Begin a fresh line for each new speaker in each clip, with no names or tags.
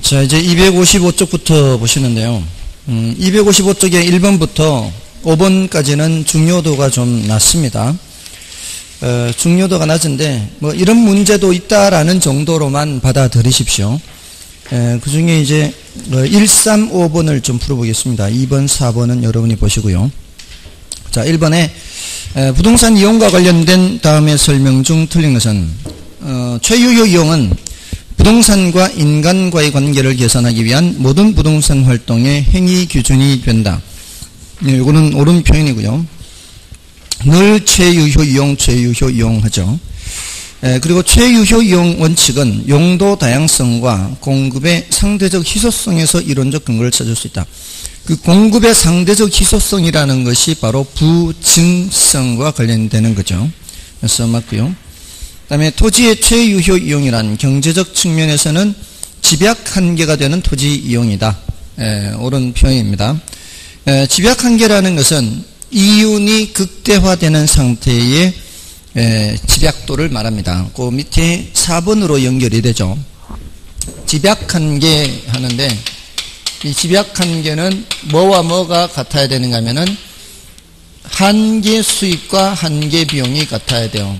자, 이제 255쪽부터 보시는데요. 255쪽의 1번부터 5번까지는 중요도가 좀 낮습니다. 중요도가 낮은데, 뭐, 이런 문제도 있다라는 정도로만 받아들이십시오. 그 중에 이제, 1, 3, 5번을 좀 풀어보겠습니다. 2번, 4번은 여러분이 보시고요. 자, 1번에, 부동산 이용과 관련된 다음의 설명 중 틀린 것은, 최유효 이용은 부동산과 인간과의 관계를 개선하기 위한 모든 부동산 활동의 행위 기준이 된다. 이거는 옳은 표현이고요. 늘 최유효 이용 하죠. 그리고 최유효 이용 원칙은 용도 다양성과 공급의 상대적 희소성에서 이론적 근거를 찾을 수 있다. 그 공급의 상대적 희소성이라는 것이 바로 부증성과 관련되는 거죠. 그래서 맞고요. 그 다음에 토지의 최유효 이용이란 경제적 측면에서는 집약 한계가 되는 토지 이용이다. 옳은 표현입니다. 집약 한계라는 것은 이윤이 극대화되는 상태의 집약도를 말합니다. 그 밑에 4번으로 연결이 되죠. 집약 한계 하는데 이 집약 한계는 뭐와 뭐가 같아야 되는가 하면은 한계 수입과 한계 비용이 같아야 돼요.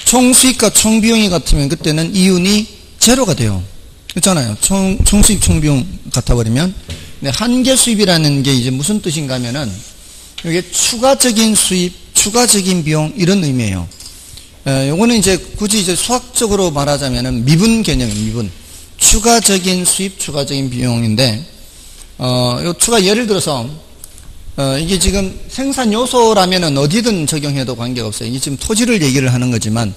총수입과 총비용이 같으면 그때는 이윤이 제로가 돼요. 그렇잖아요. 총수입, 총비용 같아버리면. 근데 한계 수입이라는 게 이제 무슨 뜻인가 하면은 이게 추가적인 수입, 추가적인 비용 이런 의미예요. 요거는 이제 굳이 이제 수학적으로 말하자면은 미분 개념이에요. 미분. 추가적인 수입, 추가적인 비용인데, 요 예를 들어서, 이게 지금 생산 요소라면은 어디든 적용해도 관계가 없어요. 이게 지금 토지를 얘기를 하는 거지만,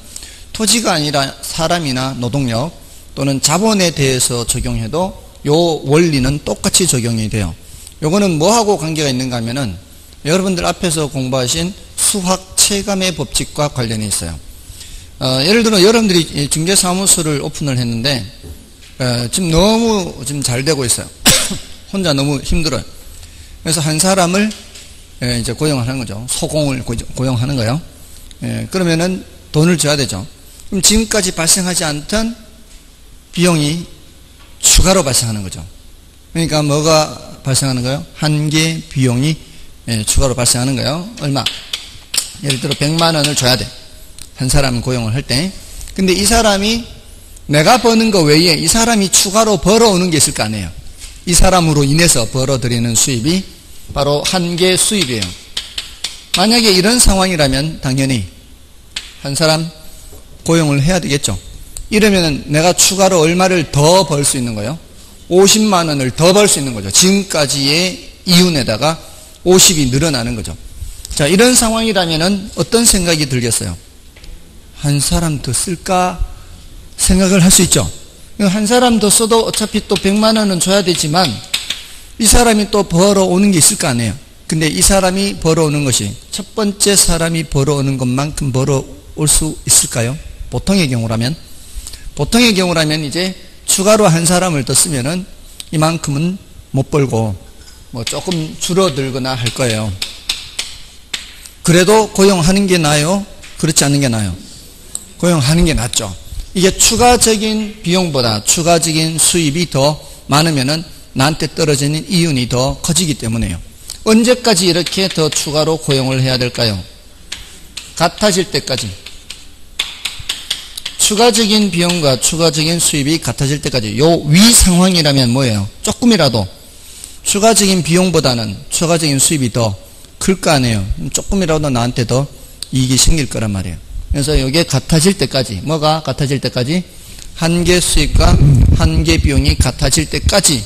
토지가 아니라 사람이나 노동력 또는 자본에 대해서 적용해도 요 원리는 똑같이 적용이 돼요. 요거는 뭐하고 관계가 있는가 하면은 여러분들 앞에서 공부하신 수학 체감의 법칙과 관련이 있어요. 예를 들어 여러분들이 중개사무소를 오픈을 했는데 지금 너무 잘 되고 있어요. 혼자 너무 힘들어요. 그래서 한 사람을 이제 고용하는 거죠. 소공을 고용하는 거예요. 그러면은 돈을 줘야 되죠. 그럼 지금까지 발생하지 않던 비용이 추가로 발생하는 거죠. 그러니까 뭐가 발생하는 거예요? 한계 비용이 추가로 발생하는 거예요. 얼마? 예를 들어 100만 원을 줘야 돼. 한 사람 고용을 할 때. 근데 이 사람이 내가 버는 거 외에 이 사람이 추가로 벌어오는 게 있을 거 아니에요. 이 사람으로 인해서 벌어들이는 수입이 바로 한계 수입이에요. 만약에 이런 상황이라면 당연히 한 사람 고용을 해야 되겠죠. 이러면 내가 추가로 얼마를 더 벌 수 있는 거예요? 50만 원을 더 벌 수 있는 거죠. 지금까지의 이윤에다가 50이 늘어나는 거죠. 자, 이런 상황이라면 어떤 생각이 들겠어요? 한 사람 더 쓸까 생각을 할 수 있죠. 한 사람 더 써도 어차피 또 100만 원은 줘야 되지만 이 사람이 또 벌어오는 게 있을 거 아니에요. 근데 이 사람이 벌어오는 것이 첫 번째 사람이 벌어오는 것만큼 벌어올 수 있을까요? 보통의 경우라면 이제 추가로 한 사람을 더 쓰면은 이만큼은 못 벌고 뭐 조금 줄어들거나 할 거예요. 그래도 고용하는 게 나아요? 그렇지 않은 게 나아요? 고용하는 게 낫죠. 이게 추가적인 비용보다 추가적인 수입이 더 많으면은 나한테 떨어지는 이윤이 더 커지기 때문에요. 언제까지 이렇게 더 추가로 고용을 해야 될까요? 같아질 때까지. 추가적인 비용과 추가적인 수입이 같아질 때까지. 요 위 상황이라면 뭐예요? 조금이라도 추가적인 비용보다는 추가적인 수입이 더 클 거 아니에요. 조금이라도 나한테 더 이익이 생길 거란 말이에요. 그래서 이게 같아질 때까지. 뭐가 같아질 때까지? 한계 수입과 한계 비용이 같아질 때까지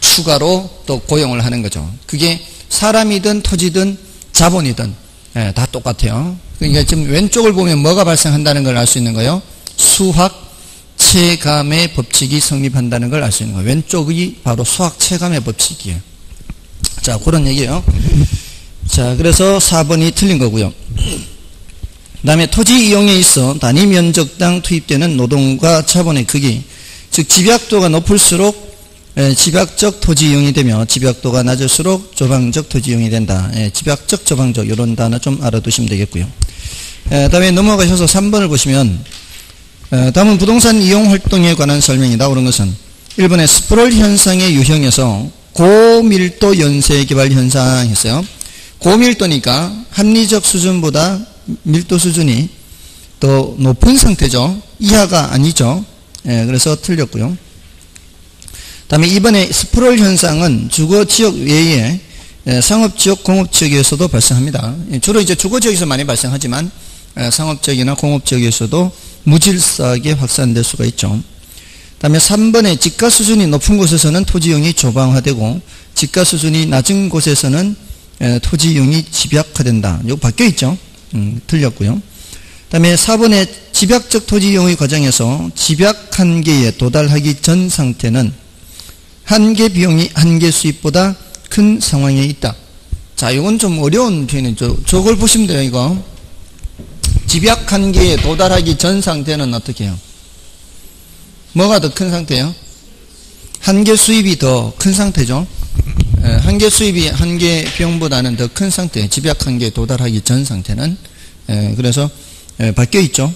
추가로 또 고용을 하는 거죠. 그게 사람이든 토지든 자본이든 다 똑같아요. 그러니까 지금 왼쪽을 보면 뭐가 발생한다는 걸 알 수 있는 거예요? 수학 체감의 법칙이 성립한다는 걸 알 수 있는 거예요. 왼쪽이 바로 수학 체감의 법칙이에요. 자, 그런 얘기예요. 자, 그래서 4번이 틀린 거고요. 그 다음에 토지 이용에 있어 단위 면적당 투입되는 노동과 자본의 크기, 즉 집약도가 높을수록 집약적 토지 이용이 되며 집약도가 낮을수록 조방적 토지 이용이 된다. 집약적, 조방적 이런 단어 좀 알아두시면 되겠고요. 그 다음에 넘어가셔서 3번을 보시면 다음은 부동산 이용 활동에 관한 설명이다. 그런 것은 1번에 스프롤 현상의 유형에서 고밀도 연쇄 개발 현상 했어요. 고밀도니까 합리적 수준보다 밀도 수준이 더 높은 상태죠. 이하가 아니죠. 그래서 틀렸고요. 다음에 2번에 스프롤 현상은 주거지역 외에 상업지역, 공업지역에서도 발생합니다. 주로 이제 주거지역에서 많이 발생하지만 상업지역이나 공업지역에서도 무질서하게 확산될 수가 있죠. 다음에 3번에 지가 수준이 높은 곳에서는 토지용이 조방화되고 지가 수준이 낮은 곳에서는 토지용이 집약화된다. 이거 바뀌어있죠. 틀렸고요. 다음에 4번에 집약적 토지용의 과정에서 집약 한계에 도달하기 전 상태는 한계 비용이 한계 수입보다 큰 상황에 있다. 자, 이건 좀 어려운 표현이죠. 저걸 보시면 돼요, 이거. 집약 한계에 도달하기 전 상태는 어떻게 해요? 뭐가 더 큰 상태예요? 한계 수입이 더 큰 상태죠. 한계 수입이 한계 비용보다는 더 큰 상태, 집약 한계에 도달하기 전 상태는. 그래서 바뀌어 있죠.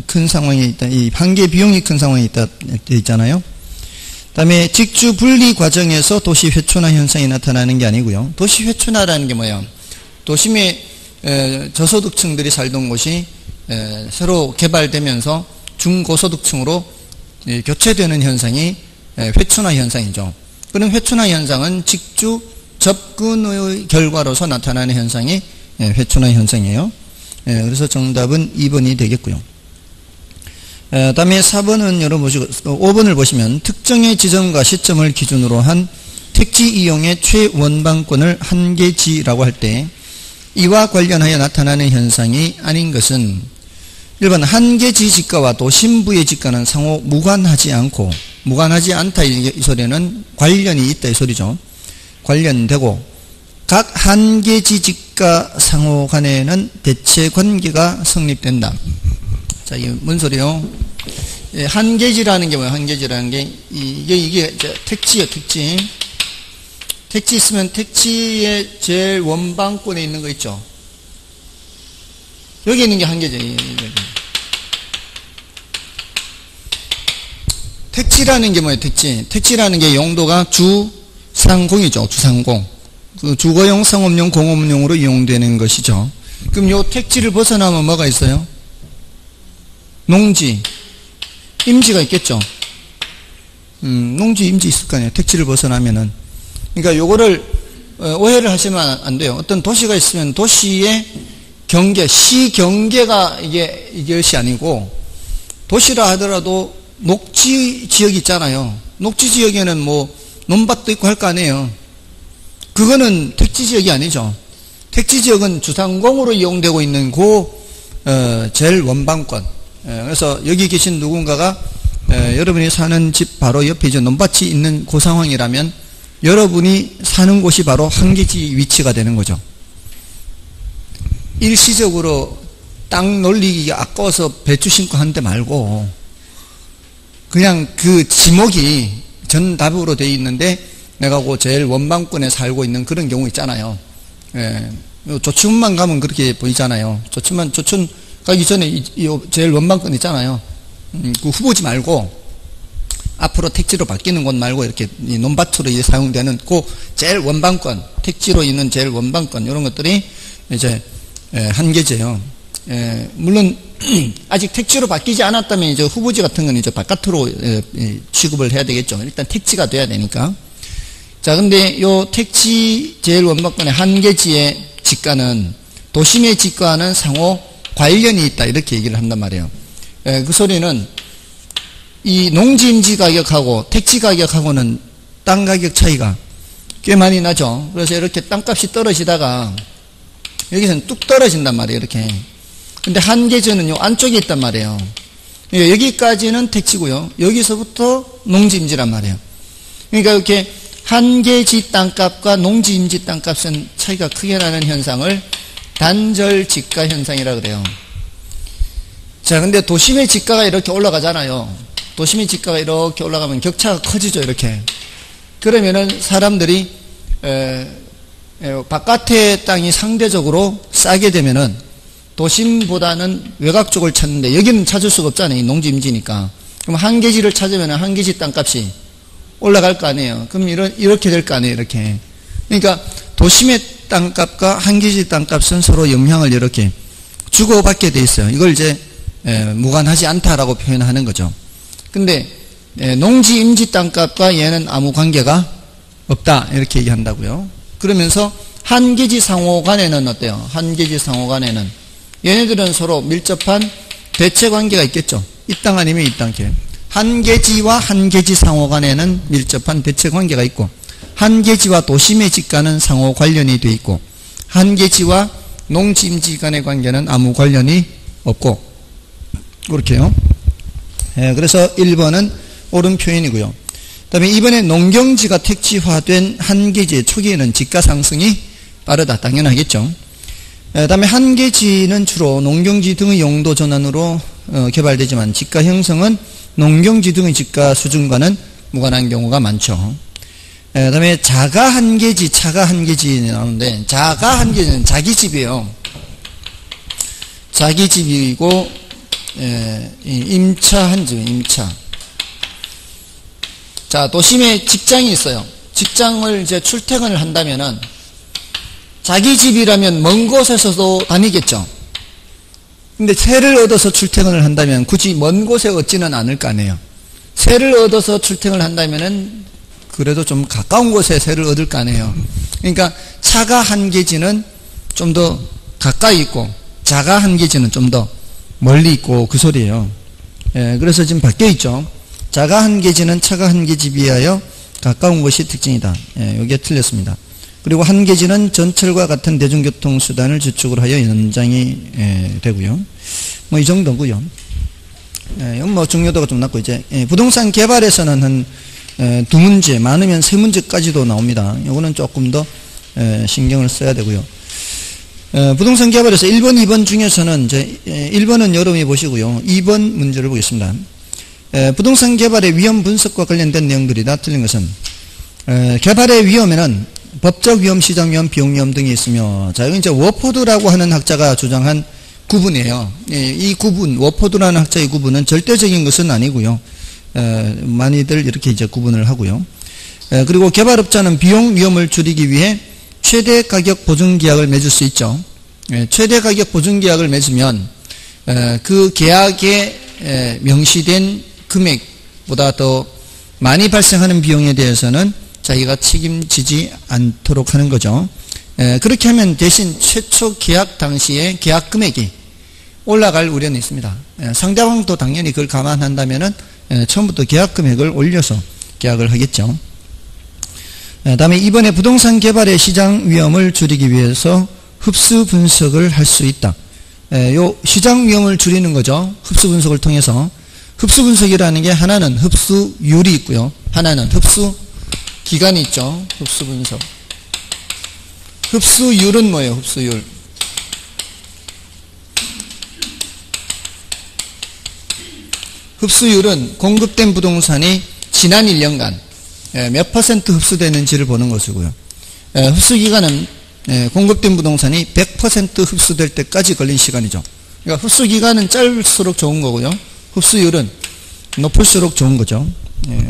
큰 상황에 있다. 이 한계 비용이 큰 상황에 있다 되어 있잖아요. 다음에 직주 분리 과정에서 도시 회춘화 현상이 나타나는 게 아니고요. 도시 회춘화라는 게 뭐예요? 도심의 저소득층들이 살던 곳이 새로 개발되면서 중고소득층으로 교체되는 현상이 회춘화 현상이죠. 그런 회춘화 현상은 직주 접근의 결과로서 나타나는 현상이 회춘화 현상이에요. 그래서 정답은 2번이 되겠고요. 다음에 4번은 여러분 보시고 5번을 보시면 특정의 지점과 시점을 기준으로 한 택지 이용의 최원방권을 한계지라고 할 때 이와 관련하여 나타나는 현상이 아닌 것은 1번 한계지 지가와 도심부의 지가는 상호 무관하지 않고 무관하지 않다 이 소리는 관련이 있다 이 소리죠. 관련되고 각 한계지 지가 상호 간에는 대체 관계가 성립된다. 자, 이게 뭔 소리요? 한계지라는 게 뭐예요? 한계지라는 게 이게 택지예요, 택지. 택지 있으면 택지의 제일 원방권에 있는 거 있죠. 여기 있는 게 한계지. 택지라는 게 뭐예요? 택지. 택지라는 게 용도가 주상공이죠. 주상공. 그 주거용, 상업용, 공업용으로 이용되는 것이죠. 그럼 요 택지를 벗어나면 뭐가 있어요? 농지, 임지가 있겠죠. 농지, 임지 있을 거 아니에요. 택지를 벗어나면은. 그러니까 요거를 오해를 하시면 안 돼요. 어떤 도시가 있으면 도시의 경계, 시 경계가 이것이 아니고 도시라 하더라도 녹지 지역이 있잖아요. 녹지 지역에는 뭐 논밭도 있고 할 거 아니에요. 그거는 택지 지역이 아니죠. 택지 지역은 주상공으로 이용되고 있는 제일 원방권. 그래서 여기 계신 누군가가 여러분이 사는 집 바로 옆에 이제 논밭이 있는 그 상황이라면 여러분이 사는 곳이 바로 한계지 위치가 되는 거죠. 일시적으로 땅 놀리기가 아까워서 배추 심고 한 데 말고 그냥 그 지목이 전답으로 되어 있는데 내가 그 제일 원방권에 살고 있는 그런 경우 있잖아요. 조춘만 가면 그렇게 보이잖아요. 조춘 가기 전에 제일 원방권 있잖아요. 그 후보지 말고 앞으로 택지로 바뀌는 곳 말고 이렇게 논밭으로 사용되는 그 제일 원방권, 택지로 있는 제일 원방권 이런 것들이 이제 한계제요. 물론 아직 택지로 바뀌지 않았다면 이제 후보지 같은 건 이제 바깥으로 취급을 해야 되겠죠. 일단 택지가 돼야 되니까. 자, 근데 요 택지 제일 원방권의 한계지의 지가는 도심의 지가와는 상호 관련이 있다 이렇게 얘기를 한단 말이에요. 그 소리는 이 농지임지 가격하고 택지 가격하고는 땅 가격 차이가 꽤 많이 나죠. 그래서 이렇게 땅값이 떨어지다가 여기서는 뚝 떨어진단 말이에요. 이렇게. 근데 한계지는 요 안쪽에 있단 말이에요. 여기까지는 택지고요. 여기서부터 농지임지란 말이에요. 그러니까 이렇게 한계지 땅값과 농지임지 땅값은 차이가 크게 나는 현상을 단절 지가 현상이라 그래요. 자, 근데 도심의 지가가 이렇게 올라가잖아요. 도심의 지가가 이렇게 올라가면 격차가 커지죠, 이렇게. 그러면은 사람들이 바깥의 땅이 상대적으로 싸게 되면은 도심보다는 외곽 쪽을 찾는데 여기는 찾을 수가 없잖아요. 농지 임지니까. 그럼 한계지를 찾으면 한계지 땅값이 올라갈 거 아니에요. 그럼 이렇게 될 거 아니에요. 이렇게. 그러니까 도심의 땅값과 한계지 땅값은 서로 영향을 이렇게 주고받게 돼 있어요. 이걸 이제 무관하지 않다라고 표현하는 거죠. 근데 농지 임지 땅값과 얘는 아무 관계가 없다 이렇게 얘기한다고요. 그러면서 한계지 상호 간에는 어때요? 한계지 상호 간에는 얘네들은 서로 밀접한 대체 관계가 있겠죠. 이 땅 아니면 이 땅 길. 한계지와 한계지 상호 간에는 밀접한 대체 관계가 있고, 한계지와 도심의 집과는 상호 관련이 돼 있고, 한계지와 농지 임지 간의 관계는 아무 관련이 없고, 그렇게요. 그래서 1번은 옳은 표현이고요. 그 다음에 이번에 농경지가 택지화된 한계지의 초기에는 집가 상승이 빠르다. 당연하겠죠. 그 다음에 한계지는 주로 농경지 등의 용도 전환으로 개발되지만 집가 형성은 농경지 등의 집가 수준과는 무관한 경우가 많죠. 그 다음에 자가 한계지, 차가 한계지 나오는데, 자가 한계지는 자기 집이에요. 자기 집이고, 임차 한집, 임차. 자, 도심에 직장이 있어요. 직장을 이제 출퇴근을 한다면은, 자기 집이라면 먼 곳에서도 다니겠죠. 근데 세를 얻어서 출퇴근을 한다면 굳이 먼 곳에 얻지는 않을 거 아니에요. 세를 얻어서 출퇴근을 한다면은 그래도 좀 가까운 곳에 세를 얻을 거 아니에요. 그러니까 차가 한계지는 좀 더 가까이 있고, 자가 한계지는 좀 더 멀리 있고, 그 소리예요. 그래서 지금 바뀌어 있죠. 자가 한계지는 차가 한계지 비하여 가까운 곳이 특징이다. 여기에 틀렸습니다. 그리고 한계지는 전철과 같은 대중교통수단을 주축으로 하여 연장이 되고요. 뭐 이 정도고요. 뭐 중요도가 좀 낮고, 이제 부동산 개발에서는 한 2문제, 많으면 3문제까지도 나옵니다. 이거는 조금 더 신경을 써야 되고요. 부동산 개발에서 1번, 2번 중에서는 이제 1번은 여러분이 보시고요. 2번 문제를 보겠습니다. 부동산 개발의 위험 분석과 관련된 내용들이다. 틀린 것은 개발의 위험에는 법적 위험, 시장 위험, 비용 위험 등이 있으며, 자, 이건 이제 워포드라고 하는 학자가 주장한 구분이에요. 이 구분, 워포드라는 학자의 구분은 절대적인 것은 아니고요. 많이들 이렇게 이제 구분을 하고요. 그리고 개발업자는 비용 위험을 줄이기 위해 최대 가격 보증 계약을 맺을 수 있죠. 최대 가격 보증 계약을 맺으면 그 계약에 명시된 금액보다 더 많이 발생하는 비용에 대해서는 자기가 책임지지 않도록 하는 거죠. 그렇게 하면 대신 최초 계약 당시에 계약 금액이 올라갈 우려는 있습니다. 상대방도 당연히 그걸 감안한다면은 처음부터 계약 금액을 올려서 계약을 하겠죠. 다음에 이번에 부동산 개발의 시장 위험을 줄이기 위해서 흡수 분석을 할 수 있다. 요 시장 위험을 줄이는 거죠. 흡수 분석을 통해서. 흡수 분석이라는 게 하나는 흡수율이 있고요. 하나는 흡수 기간이 있죠. 흡수 분석. 흡수율은 뭐예요? 흡수율. 흡수율은 공급된 부동산이 지난 1년간 몇 퍼센트 흡수되는지를 보는 것이고요. 흡수기간은 공급된 부동산이 100% 흡수될 때까지 걸린 시간이죠. 그러니까 흡수기간은 짧을수록 좋은 거고요. 흡수율은 높을수록 좋은 거죠.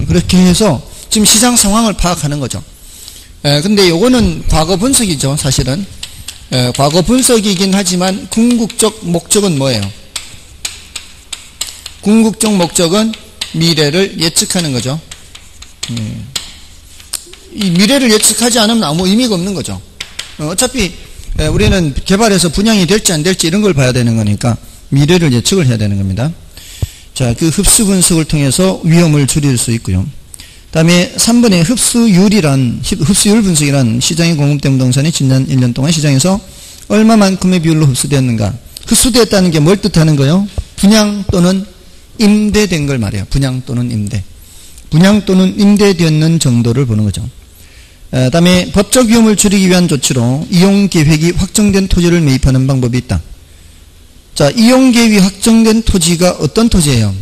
그렇게 해서 지금 시장 상황을 파악하는 거죠. 근데 요거는 과거 분석이죠, 사실은. 과거 분석이긴 하지만 궁극적 목적은 뭐예요? 궁극적 목적은 미래를 예측하는 거죠. 이 미래를 예측하지 않으면 아무 의미가 없는 거죠. 어차피 우리는 개발해서 분양이 될지 안 될지 이런 걸 봐야 되는 거니까 미래를 예측을 해야 되는 겁니다. 자, 그 흡수 분석을 통해서 위험을 줄일 수 있고요. 다음에 3번에 흡수율 분석이란 시장에 공급된 부동산이 지난 1년 동안 시장에서 얼마만큼의 비율로 흡수되었는가. 흡수되었다는 게 뭘 뜻하는 거예요? 분양 또는 임대된 걸 말해요. 분양 또는 임대. 분양 또는 임대되었는 정도를 보는 거죠. 다음에 법적 위험을 줄이기 위한 조치로 이용계획이 확정된 토지를 매입하는 방법이 있다. 자, 이용계획이 확정된 토지가 어떤 토지예요?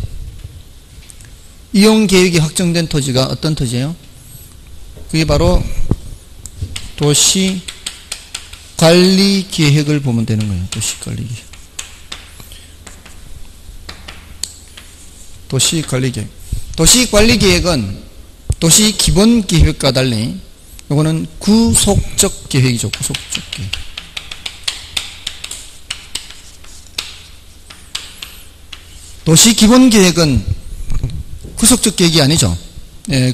이용계획이 확정된 토지가 어떤 토지예요? 그게 바로 도시관리계획을 보면 되는 거예요. 도시관리계획. 도시관리계획. 도시관리계획은 도시기본계획과 달리 이거는 구속적 계획이죠. 구속적 계획. 도시기본계획은 구속적 계획이 아니죠.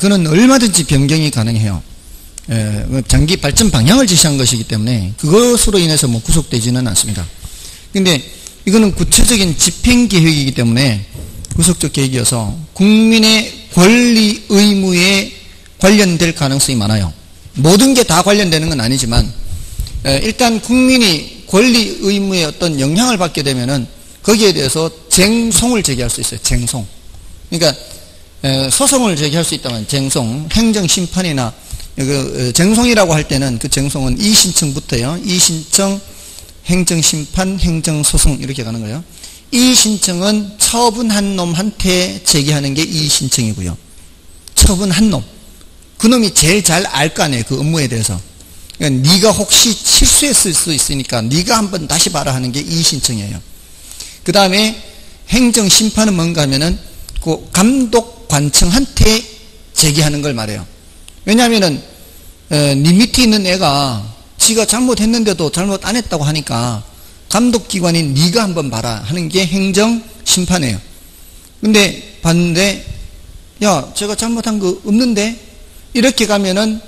그는 얼마든지 변경이 가능해요. 장기 발전 방향을 제시한 것이기 때문에 그것으로 인해서 뭐 구속되지는 않습니다. 근데 이거는 구체적인 집행계획이기 때문에 구속적 계획이어서 국민의 권리 의무에 관련될 가능성이 많아요. 모든 게 다 관련되는 건 아니지만 일단 국민이 권리 의무에 어떤 영향을 받게 되면은 거기에 대해서 쟁송을 제기할 수 있어요. 쟁송. 그러니까 소송을 제기할 수 있다면 쟁송, 행정심판이나 쟁송이라고 할 때는 그 쟁송은 이의신청부터요. 이의신청, 행정심판, 행정소송 이렇게 가는 거예요. 이의신청은 처분한 놈한테 제기하는 게 이의신청이고요. 처분한 놈. 그 놈이 제일 잘 알 거 아니에요. 그 업무에 대해서. 그러니까 네가 혹시 실수했을 수 있으니까 네가 한번 다시 봐라 하는 게 이의신청이에요. 그 다음에 행정심판은 뭔가 하면은 그 감독관청한테 제기하는 걸 말해요. 왜냐하면은 네 밑에 있는 애가 지가 잘못했는데도 잘못 안 했다고 하니까 감독기관인 네가 한번 봐라 하는 게 행정심판이에요. 근데 봤는데 야 제가 잘못한 거 없는데 이렇게 가면은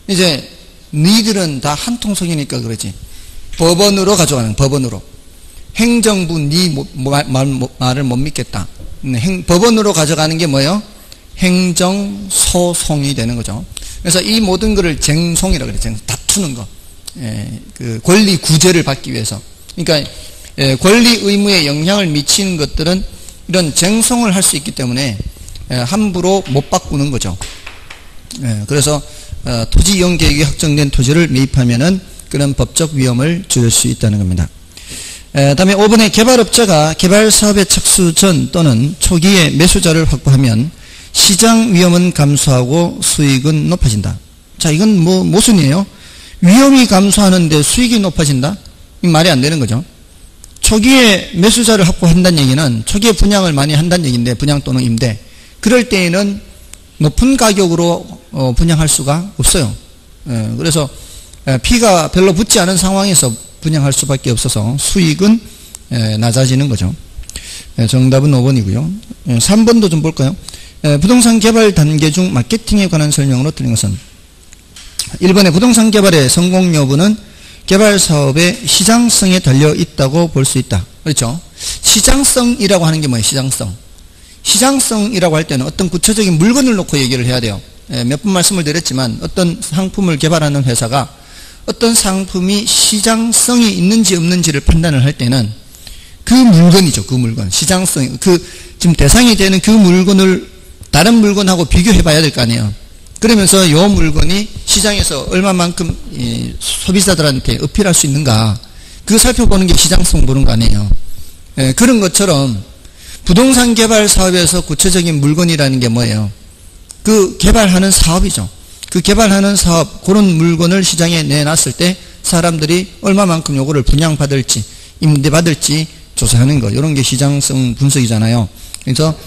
이제 니들은 다 한통속이니까 그러지. 법원으로 가져가는 법원으로. 행정부 니 말을 못 믿겠다. 법원으로 가져가는 게 뭐예요? 행정소송이 되는 거죠. 그래서 이 모든 것을 쟁송이라고 그래요. 다투는 거. 그 권리 구제를 받기 위해서. 그러니까 권리 의무에 영향을 미치는 것들은 이런 쟁송을 할 수 있기 때문에 함부로 못 바꾸는 거죠. 그래서 토지 이용 계획이 확정된 토지를 매입하면은 그런 법적 위험을 줄일 수 있다는 겁니다. 다음에 5번에 개발업자가 개발사업에 착수 전 또는 초기에 매수자를 확보하면 시장 위험은 감소하고 수익은 높아진다. 자, 이건 모순이에요. 위험이 감소하는데 수익이 높아진다? 이 말이 안 되는 거죠. 초기에 매수자를 확보한다는 얘기는 초기에 분양을 많이 한다는 얘기인데, 분양 또는 임대. 그럴 때에는 높은 가격으로 분양할 수가 없어요. 그래서 피가 별로 붙지 않은 상황에서 분양할 수밖에 없어서 수익은 낮아지는 거죠. 정답은 5번이고요. 3번도 좀 볼까요? 부동산 개발 단계 중 마케팅에 관한 설명으로 틀린 것은 1번에 부동산 개발의 성공 여부는 개발 사업의 시장성에 달려 있다고 볼 수 있다. 그렇죠? 시장성이라고 하는 게 뭐예요? 시장성. 시장성이라고 할 때는 어떤 구체적인 물건을 놓고 얘기를 해야 돼요. 몇 번 말씀을 드렸지만 어떤 상품을 개발하는 회사가 어떤 상품이 시장성이 있는지 없는지를 판단을 할 때는 그 물건이죠. 그 물건. 시장성. 지금 대상이 되는 그 물건을 다른 물건하고 비교해 봐야 될 거 아니에요. 그러면서 이 물건이 시장에서 얼마만큼 소비자들한테 어필할 수 있는가. 그거 살펴보는 게 시장성 보는 거 아니에요. 그런 것처럼 부동산 개발 사업에서 구체적인 물건이라는 게 뭐예요? 그 개발하는 사업이죠. 그 개발하는 사업, 그런 물건을 시장에 내놨을 때 사람들이 얼마만큼 요거를 분양받을지, 임대받을지 조사하는 거. 이런 게 시장성 분석이잖아요. 그래서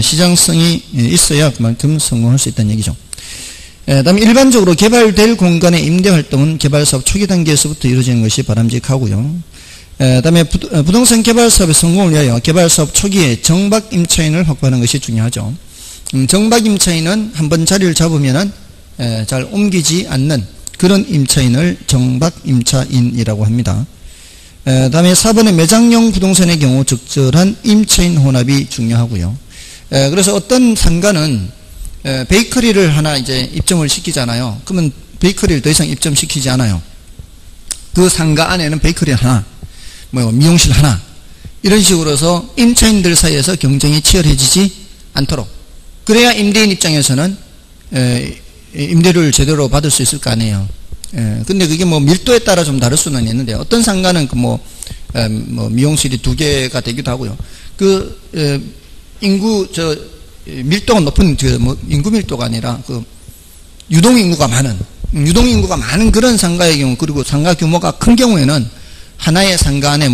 시장성이 있어야 그만큼 성공할 수 있다는 얘기죠. 다음에 일반적으로 개발될 공간의 임대활동은 개발사업 초기 단계에서부터 이루어지는 것이 바람직하고요. 다음에 부동산 개발사업의 성공을 위하여 개발사업 초기에 정박임차인을 확보하는 것이 중요하죠. 정박임차인은 한번 자리를 잡으면은 잘 옮기지 않는 그런 임차인을 정박임차인이라고 합니다. 다음에 4번의 매장용 부동산의 경우 적절한 임차인 혼합이 중요하고요. 그래서 어떤 상가는 베이커리를 하나 이제 입점을 시키잖아요. 그러면 베이커리를 더 이상 입점시키지 않아요. 그 상가 안에는 베이커리 하나, 미용실 하나, 이런 식으로 해서 임차인들 사이에서 경쟁이 치열해지지 않도록. 그래야 임대인 입장에서는 임대료를 제대로 받을 수 있을 거 아니에요. 근데 그게 밀도에 따라 좀 다를 수는 있는데, 어떤 상가는 미용실이 2개가 되기도 하고요. 밀도가 높은, 인구 밀도가 아니라, 유동인구가 많은 그런 상가의 경우, 그리고 상가 규모가 큰 경우에는 하나의 상가 안에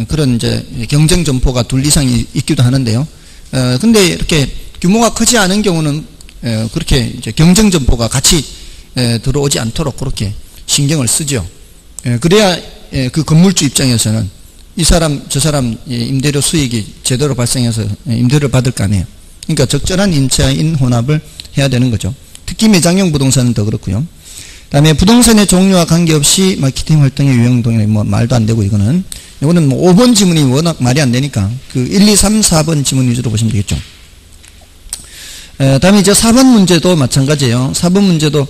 그런 이제 경쟁 점포가 2 이상이 있기도 하는데요. 근데 이렇게 규모가 크지 않은 경우는 그렇게 이제 경쟁 정보가 같이 들어오지 않도록 그렇게 신경을 쓰죠. 그래야 그 건물주 입장에서는 이 사람 저 사람 임대료 수익이 제대로 발생해서 임대료를 받을 거 아니에요. 그러니까 적절한 인체인 혼합을 해야 되는 거죠. 특히 매장형 부동산은 더 그렇고요. 그다음에 부동산의 종류와 관계없이 마케팅 활동의 유형 동의 뭐 말도 안 되고 이거는 뭐 5번 지문이 워낙 말이 안 되니까 그 1, 2, 3, 4번 지문 위주로 보시면 되겠죠. 다음에 이제 4번 문제도 마찬가지예요. 4번 문제도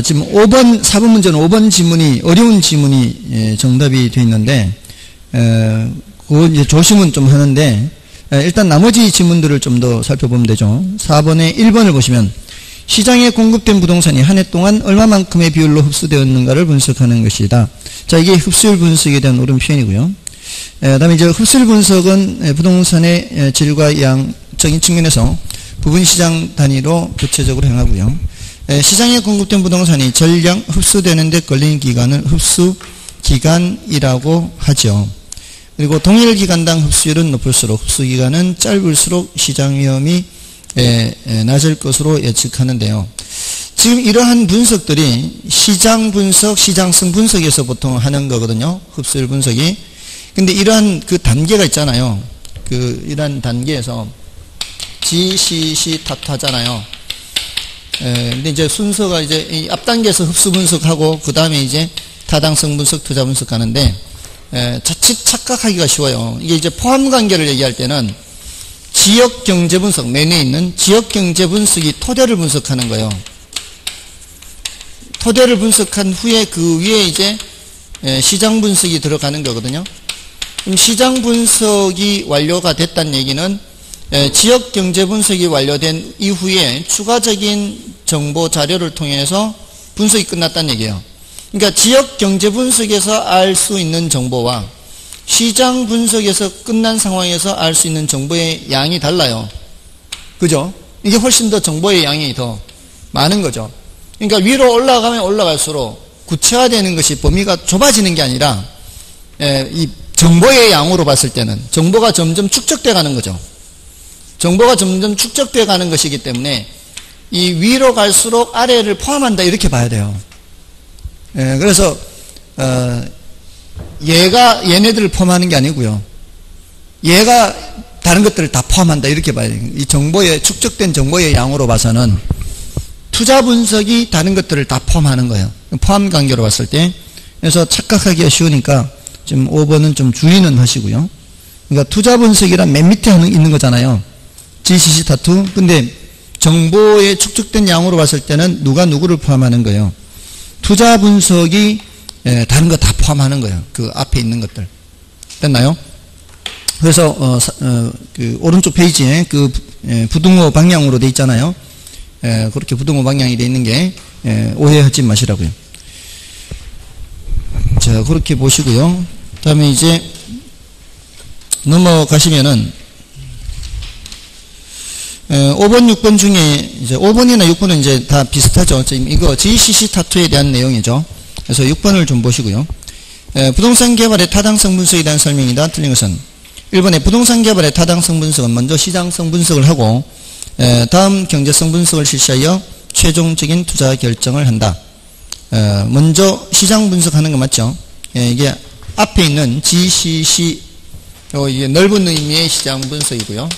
지금 4번 문제는 5번 지문이 어려운 지문이 정답이 되어 있는데 그거 이제 조심은 좀 하는데 일단 나머지 지문들을 좀 더 살펴보면 되죠. 4번에 1번을 보시면 시장에 공급된 부동산이 한 해 동안 얼마만큼의 비율로 흡수되었는가를 분석하는 것이다. 자, 이게 흡수율 분석에 대한 옳은 표현이고요. 다음에 이제 흡수율 분석은 부동산의 질과 양적인 측면에서 부분 시장 단위로 구체적으로 행하고요. 시장에 공급된 부동산이 전량 흡수되는 데 걸리는 기간을 흡수 기간이라고 하죠. 그리고 동일 기간당 흡수율은 높을수록 흡수 기간은 짧을수록 시장 위험이 낮을 것으로 예측하는데요. 지금 이러한 분석들이 시장 분석, 시장성 분석에서 보통 하는 거거든요. 흡수율 분석이. 근데 이러한 그 단계가 있잖아요. 이러한 단계에서 GCC 타투 하잖아요. 근데 이제 순서가 이제 이 앞 단계에서 흡수 분석하고 그 다음에 이제 타당성 분석, 투자 분석 하는데 자칫 착각하기가 쉬워요. 이게 이제 포함 관계를 얘기할 때는 지역 경제 분석, 메뉴에 있는 지역 경제 분석이 토대를 분석하는 거예요. 토대를 분석한 후에 그 위에 이제 시장 분석이 들어가는 거거든요. 그럼 시장 분석이 완료가 됐다는 얘기는 지역 경제 분석이 완료된 이후에 추가적인 정보 자료를 통해서 분석이 끝났다는 얘기예요. 그러니까 지역 경제 분석에서 알 수 있는 정보와 시장 분석에서 끝난 상황에서 알 수 있는 정보의 양이 달라요. 그죠? 이게 훨씬 더 정보의 양이 더 많은 거죠. 그러니까 위로 올라가면 올라갈수록 구체화되는 것이 범위가 좁아지는 게 아니라 이 정보의 양으로 봤을 때는 정보가 점점 축적돼 가는 거죠. 정보가 점점 축적돼 가는 것이기 때문에 이 위로 갈수록 아래를 포함한다 이렇게 봐야 돼요. 그래서 얘가 얘네들을 포함하는 게 아니고요. 얘가 다른 것들을 다 포함한다 이렇게 봐야 돼요. 이 정보의 축적된 정보의 양으로 봐서는 투자 분석이 다른 것들을 다 포함하는 거예요. 포함 관계로 봤을 때. 그래서 착각하기가 쉬우니까 지금 5번은 좀 주의는 하시고요. 그러니까 투자 분석이란 맨 밑에 있는 거잖아요. GCC 타투. 근데 정보의 축적된 양으로 봤을 때는 누가 누구를 포함하는 거예요. 투자 분석이 다른 거 다 포함하는 거예요. 그 앞에 있는 것들. 됐나요? 그래서 그 오른쪽 페이지에 그 부등호 방향으로 돼 있잖아요. 그렇게 부등호 방향이 돼 있는 게 오해하지 마시라고요. 자, 그렇게 보시고요. 다음에 이제 넘어가시면은 5번, 6번 중에 이제 5번이나 6번은 이제 다 비슷하죠. 지금 이거 GCC 타투에 대한 내용이죠. 그래서 6번을 좀 보시고요. 부동산 개발의 타당성 분석에 대한 설명이다. 틀린 것은 1번에 부동산 개발의 타당성 분석은 먼저 시장성 분석을 하고 다음 경제성 분석을 실시하여 최종적인 투자 결정을 한다. 먼저 시장 분석하는 거 맞죠? 이게 앞에 있는 GCC 이게 넓은 의미의 시장 분석이고요.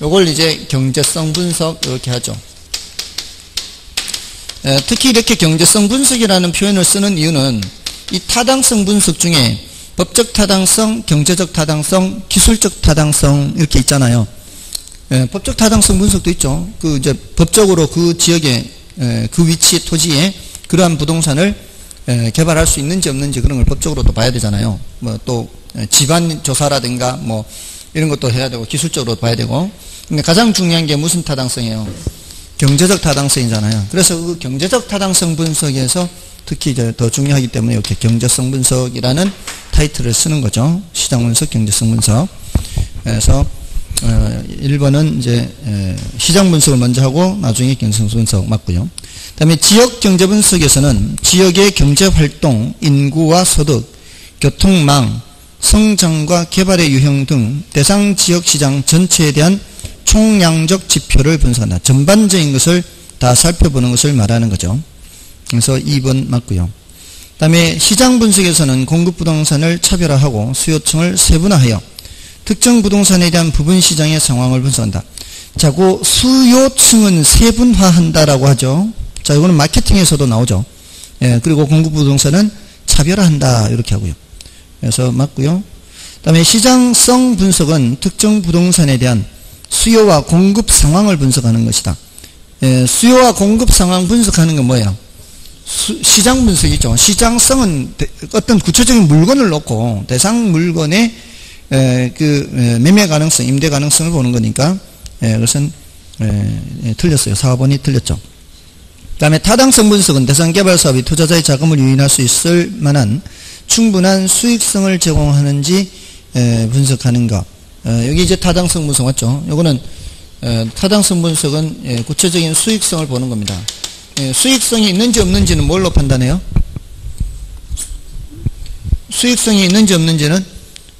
요걸 이제 경제성 분석 이렇게 하죠. 특히 이렇게 경제성 분석이라는 표현을 쓰는 이유는 이 타당성 분석 중에 법적 타당성, 경제적 타당성, 기술적 타당성 이렇게 있잖아요. 법적 타당성 분석도 있죠. 그 이제 법적으로 그 지역에 그 위치 토지에 그러한 부동산을 개발할 수 있는지 없는지 그런 걸 법적으로 또 봐야 되잖아요. 뭐 또 집안 조사라든가 뭐 이런 것도 해야 되고 기술적으로 봐야 되고. 근데 가장 중요한 게 무슨 타당성이에요? 경제적 타당성이잖아요. 그래서 그 경제적 타당성 분석에서 특히 이제 더 중요하기 때문에 이렇게 경제성 분석이라는 타이틀을 쓰는 거죠. 시장 분석, 경제성 분석. 그래서 1번은 이제 시장 분석을 먼저 하고 나중에 경제성 분석 맞고요. 그다음에 지역 경제 분석에서는 지역의 경제 활동, 인구와 소득, 교통망, 성장과 개발의 유형 등 대상 지역 시장 전체에 대한 총량적 지표를 분석한다. 전반적인 것을 다 살펴보는 것을 말하는 거죠. 그래서 2번 맞고요. 그 다음에 시장 분석에서는 공급 부동산을 차별화하고 수요층을 세분화하여 특정 부동산에 대한 부분 시장의 상황을 분석한다. 자, 그 수요층은 세분화한다라고 하죠. 자, 이거는 마케팅에서도 나오죠. 예, 그리고 공급 부동산은 차별화한다 이렇게 하고요. 그래서 맞고요. 그 다음에 시장성 분석은 특정 부동산에 대한 수요와 공급 상황을 분석하는 것이다. 예, 수요와 공급 상황 분석하는 건 뭐예요? 시장 분석이죠. 시장성은 어떤 구체적인 물건을 놓고 대상 물건의 매매 가능성, 임대 가능성을 보는 거니까 그것은 틀렸어요. 4번이 틀렸죠. 그 다음에 타당성 분석은 대상 개발 사업이 투자자의 자금을 유인할 수 있을 만한 충분한 수익성을 제공하는지 분석하는 것. 여기 이제 타당성 분석 맞죠? 요거는 타당성 분석은 구체적인 수익성을 보는 겁니다. 수익성이 있는지 없는지는 뭘로 판단해요? 수익성이 있는지 없는지는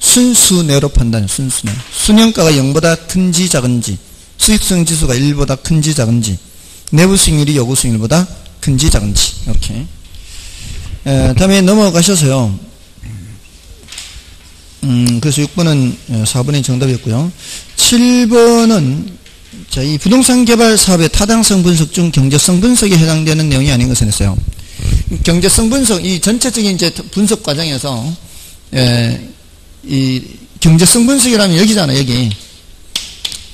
순수내로 판단해요. 순수내. 순현가가 0보다 큰지 작은지, 수익성 지수가 1보다 큰지 작은지, 내부 수익률이 요구 수익률보다 큰지 작은지. 이렇게. 다음에 넘어가셔서요. 그래서 6번은 4번이 정답이었고요. 7번은 자, 이 부동산 개발 사업의 타당성 분석 중 경제성 분석에 해당되는 내용이 아닌 것을 했어요. 경제성 분석, 이 전체적인 이제 분석 과정에서, 이 경제성 분석이라면 여기잖아요, 여기.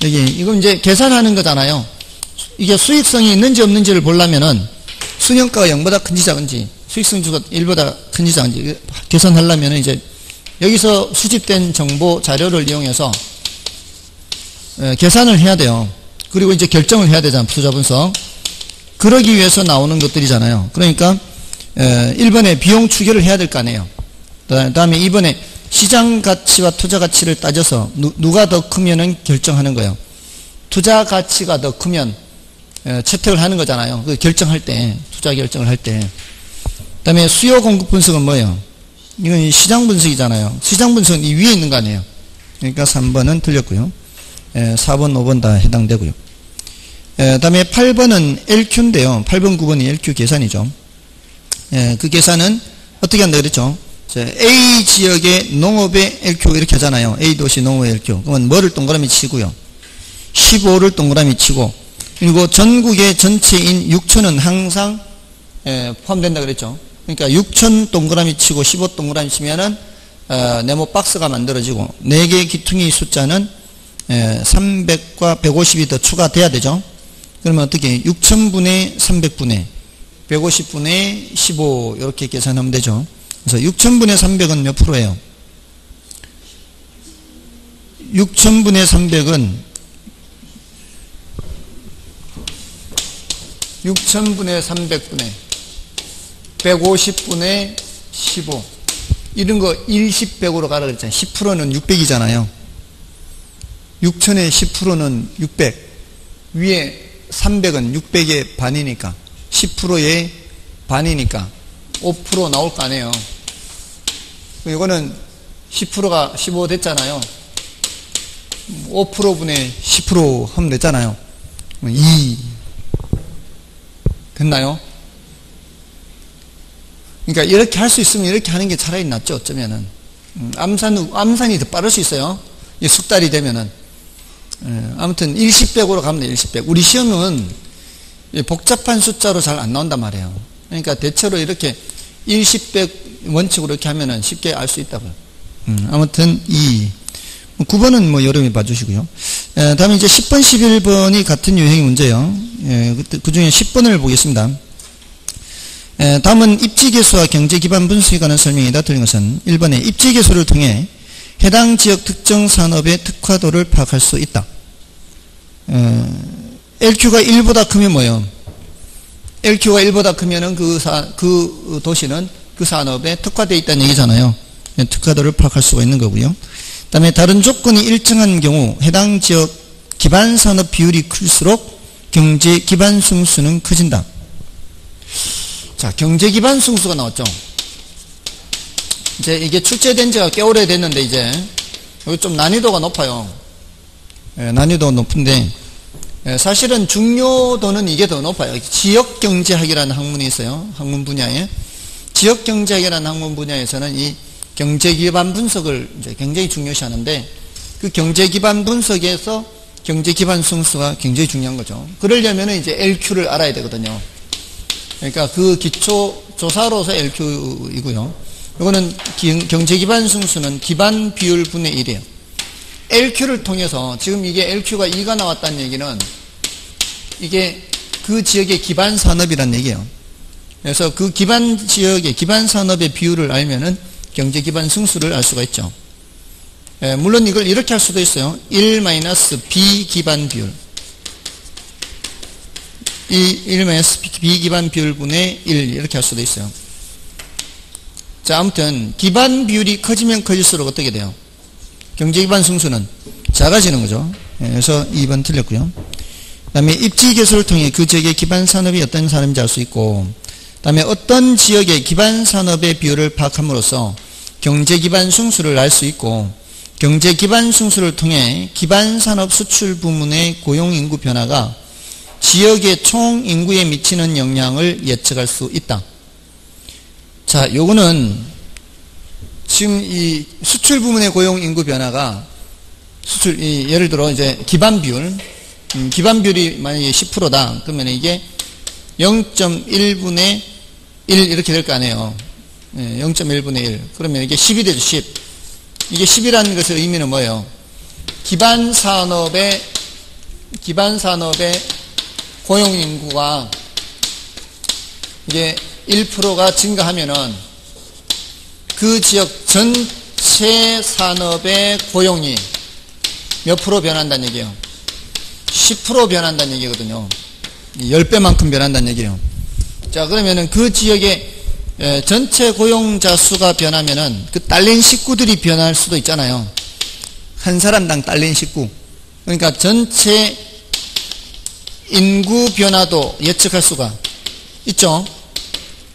이건 이제 계산하는 거잖아요. 이게 수익성이 있는지 없는지를 보려면은 수년가가 0보다 큰지 작은지, 수익성 주가 1보다 큰지 작은지 계산하려면은 이제 여기서 수집된 정보 자료를 이용해서 계산을 해야 돼요. 그리고 이제 결정을 해야 되잖아요. 투자 분석. 그러기 위해서 나오는 것들이잖아요. 그러니까 1번에 비용 추계를 해야 될 거 아니에요. 그 다음에 2번에 시장 가치와 투자 가치를 따져서 누가 더 크면은 결정하는 거예요. 투자 가치가 더 크면 채택을 하는 거잖아요. 그 결정할 때, 투자 결정을 할 때. 그 다음에 수요 공급 분석은 뭐예요? 이건 시장 분석이잖아요. 시장 분석은 이 위에 있는 거 아니에요. 그러니까 3번은 틀렸고요. 4번, 5번 다 해당되고요. 다음에 8번은 LQ인데요. 8번, 9번이 LQ 계산이죠. 그 계산은 어떻게 한다 그랬죠? A 지역의 농업의 LQ 이렇게 하잖아요. A 도시 농업의 LQ. 그러면 뭐를 동그라미 치고요. 15를 동그라미 치고, 그리고 전국의 전체인 6천은 항상 포함된다 그랬죠. 그러니까 6천 동그라미 치고 15 동그라미 치면은 네모 박스가 만들어지고 4개의 기퉁이 숫자는 300과 150이 더 추가돼야 되죠. 그러면 어떻게 6000분의 300분의 150분의 15 이렇게 계산하면 되죠. 그래서 6000분의 300은 몇 프로예요? 6000분의 300은 6000분의 300분의 150분의 15 이런 거 일십백으로 가라 그랬잖아요. 10%는 600이잖아요. 6천의 10%는 600 위에 300은 600의 반이니까 10%의 반이니까 5% 나올 거 아니에요. 이거는 10%가 15 됐잖아요. 5%분의 10% 하면 됐잖아요. 2 됐나요? 그러니까 이렇게 할 수 있으면 이렇게 하는 게 차라리 낫죠. 어쩌면은 암산이 더 빠를 수 있어요. 숙달이 되면은. 아무튼 일십백으로 가면 돼요. 일십백. 우리 시험은 복잡한 숫자로 잘 안 나온단 말이에요. 그러니까 대체로 이렇게 일십백 원칙으로 이렇게 하면은 쉽게 알 수 있다고요. 아무튼 9번은 뭐 여러분이 봐주시고요. 다음에 이제 10번, 11번이 같은 유형의 문제예요. 그 중에 10번을 보겠습니다. 다음은 입지계수와 경제기반 분석에 관한 설명이다. 틀린 것은 1번에 입지계수를 통해 해당 지역 특정 산업의 특화도를 파악할 수 있다. LQ가 1보다 크면 뭐예요? LQ가 1보다 크면은 그 도시는 그 산업에 특화되어 있다는 얘기잖아요. 특화도를 파악할 수가 있는 거고요. 그 다음에 다른 조건이 일정한 경우 해당 지역 기반 산업 비율이 클수록 경제 기반 승수는 커진다. 자, 경제 기반 승수가 나왔죠. 이제 이게 출제된 지가 꽤 오래 됐는데 이제 여기 좀 난이도가 높아요. 난이도가 높은데 사실은 중요도는 이게 더 높아요. 지역경제학이라는 학문이 있어요. 학문 분야에. 지역경제학이라는 학문 분야에서는 이 경제기반 분석을 이제 굉장히 중요시하는데 그 경제기반 분석에서 경제기반 승수가 굉장히 중요한 거죠. 그러려면 이제 LQ를 알아야 되거든요. 그러니까 그 기초 조사로서 LQ이고요. 이거는 경제기반 승수는 기반 비율 분의 1이에요. LQ를 통해서 지금 이게 LQ가 2가 나왔다는 얘기는 이게 그 지역의 기반 산업이란 얘기예요. 그래서 그 기반 지역의 기반 산업의 비율을 알면은 경제 기반 승수를 알 수가 있죠. 물론 이걸 이렇게 할 수도 있어요. 1-B 기반 비율. 1-B 기반 비율 분의 1 이렇게 할 수도 있어요. 자, 아무튼 기반 비율이 커지면 커질수록 어떻게 돼요? 경제 기반 승수는 작아지는 거죠. 그래서 2번 틀렸고요. 그 다음에 입지 개수를 통해 그 지역의 기반 산업이 어떤 산업인지 알 수 있고, 그 다음에 어떤 지역의 기반 산업의 비율을 파악함으로써 경제 기반 승수를 알 수 있고, 경제 기반 승수를 통해 기반 산업 수출 부문의 고용 인구 변화가 지역의 총 인구에 미치는 영향을 예측할 수 있다. 자, 요거는 지금 이 수출 부문의 고용 인구 변화가 예를 들어 이제 기반 비율, 기반 비율이 만약에 10%다. 그러면 이게 0.1분의 1 이렇게 될 거 아니에요. 0.1분의 1. 그러면 이게 10이 되죠, 10. 이게 10이라는 것의 의미는 뭐예요? 기반 산업의 고용 인구가 이게 1%가 증가하면은 그 지역 전체 산업의 고용이 몇 프로 변한다는 얘기예요? 10% 변한다는 얘기거든요. 10배만큼 변한다는 얘기예요. 자, 그러면은 그 지역의 전체 고용자 수가 변하면은 그 딸린 식구들이 변할 수도 있잖아요. 한 사람당 딸린 식구. 그러니까 전체 인구 변화도 예측할 수가 있죠.